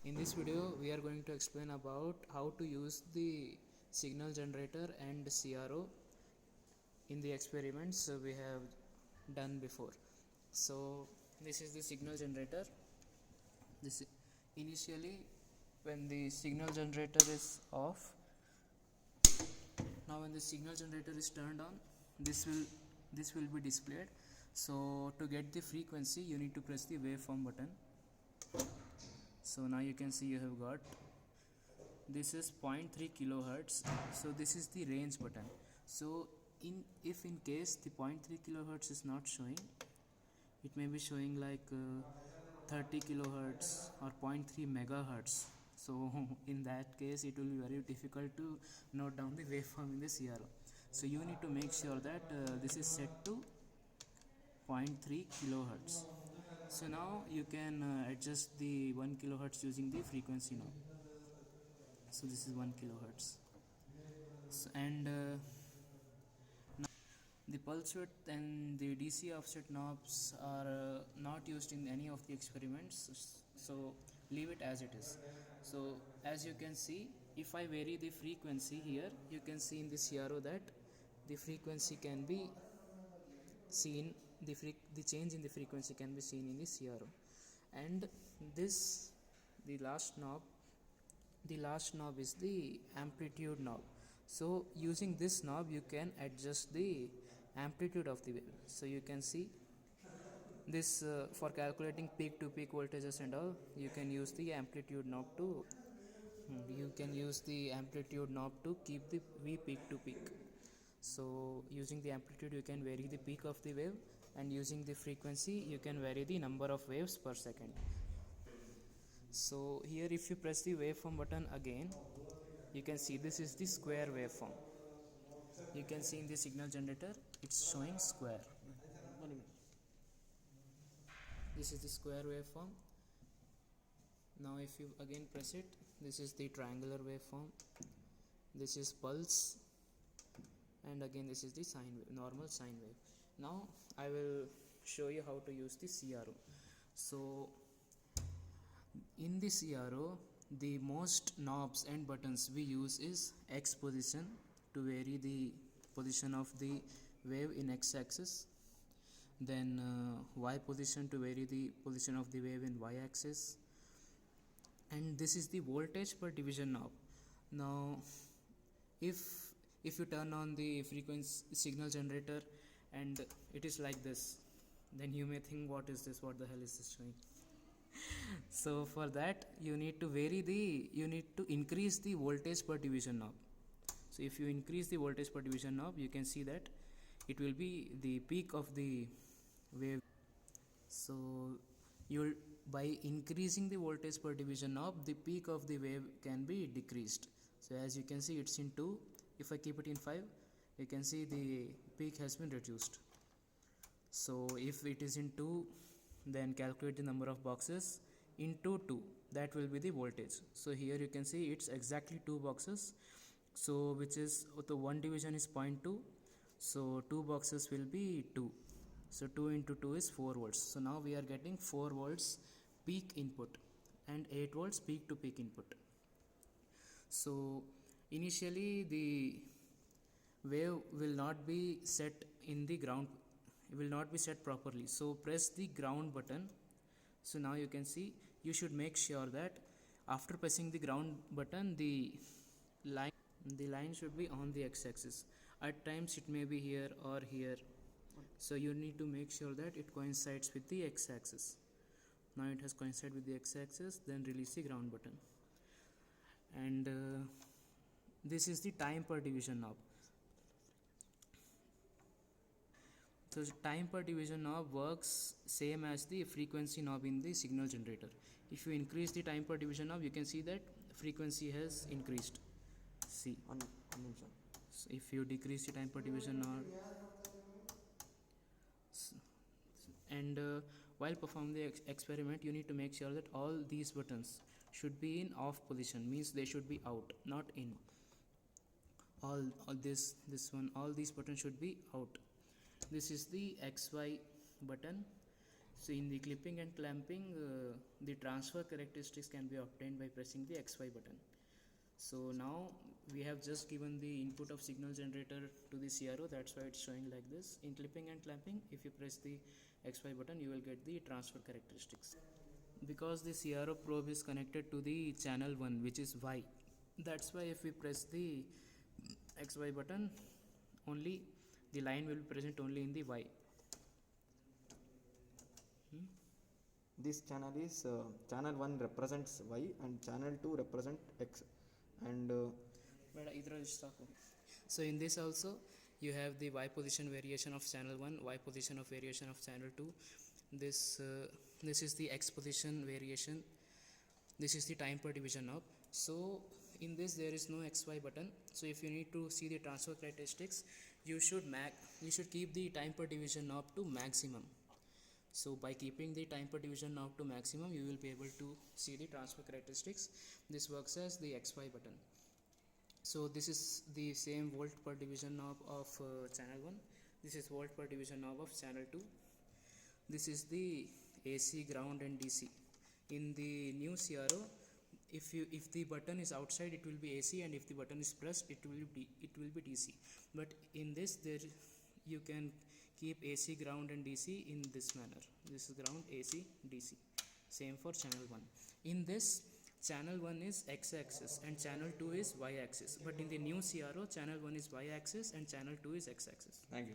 In this video we are going to explain about how to use the signal generator and CRO in the experiments we have done before. So this is the signal generator. This initially when the signal generator is off, now when the signal generator is turned on, this will be displayed. So to get the frequency you need to press the waveform button. So now you can see you have got this is 0.3 kilohertz. So this is the range button. So if in case the 0.3 kilohertz is not showing, it may be showing like 30 kilohertz or 0.3 megahertz. So in that case it will be very difficult to note down the waveform in the CRO. So you need to make sure that this is set to 0.3 kilohertz. So now you can adjust the 1 kilohertz using the frequency knob. So this is 1 kilohertz. So, and now the pulse width and the DC offset knobs are not used in any of the experiments, so leave it as it is. So as you can see, if I vary the frequency here, you can see in this CRO that the frequency can be seen, the change in the frequency can be seen in the CRO. And this the last knob is the amplitude knob. So using this knob you can adjust the amplitude of the wave. So you can see this for calculating peak to peak voltages and all, you can use the amplitude knob to keep the V peak to peak. So using the amplitude you can vary the peak of the wave, and using the frequency you can vary the number of waves per second. So here if you press the waveform button again, you can see this is the square waveform. You can see in the signal generator it's showing square. This is the square waveform. Now if you again press it, this is the triangular waveform. This is pulse, and again this is the sine wave, normal sine wave. Now I will show you how to use the CRO. So in the CRO, the most knobs and buttons we use is X position to vary the position of the wave in X axis, then Y position to vary the position of the wave in Y axis, and this is the voltage per division knob. Now if you turn on the frequency signal generator and it is like this, then you may think what is this, what the hell is this showing? So for that you need to increase the voltage per division knob. So if you increase the voltage per division knob, you can see that it will be the peak of the wave. So by increasing the voltage per division knob, the peak of the wave can be decreased. So as you can see it's in 2. If I keep it in 5, you can see the peak has been reduced. So if it is in 2, then calculate the number of boxes into 2, that will be the voltage. So here you can see it's exactly 2 boxes, so which is the one division is 0.2, so 2 boxes will be 2, so 2 into 2 is 4 volts. So now we are getting 4 volts peak input and 8 volts peak to peak input. So initially the wave will not be set in the ground, it will not be set properly, so press the ground button. So now you can see, you should make sure that after pressing the ground button, the line should be on the x-axis. At times it may be here or here, so you need to make sure that it coincides with the x-axis. Now it has coincided with the x-axis, then release the ground button. And this is the time per division knob. So time per division knob works same as the frequency knob in the signal generator. If you increase the time per division knob, you can see that frequency has increased. See, so if you decrease the time per division knob, and while performing the experiment, you need to make sure that all these buttons should be in off position, means they should be out, not in. All this one, all these buttons should be out. This is the XY button. So in the clipping and clamping, the transfer characteristics can be obtained by pressing the XY button. So now we have just given the input of signal generator to the CRO, that's why it's showing like this. In clipping and clamping, if you press the XY button, you will get the transfer characteristics. Because the CRO probe is connected to the channel 1, which is Y, that's why if we press the XY button, only the line will be present only in the Y. This channel is channel 1 represents Y and channel 2 represent X, and so in this also you have the Y position variation of channel 1, Y position of variation of channel 2. This is the X position variation. This is the time per division knob. So in this there is no XY button. So if you need to see the transfer characteristics, you should keep the time per division knob to maximum. So by keeping the time per division knob to maximum, you will be able to see the transfer characteristics. This works as the XY button. So this is the same volt per division knob of channel 1. This is volt per division knob of channel 2. This is the AC, ground and DC. In the new CRO, if the button is outside, it will be AC, and if the button is pressed, it will be DC. But in this, there you can keep AC, ground and DC in this manner. This is ground, AC, DC. Same for channel 1. In this, channel 1 is X-axis and channel 2 is Y-axis. But in the new CRO, channel 1 is Y-axis and channel 2 is X-axis. Thank you.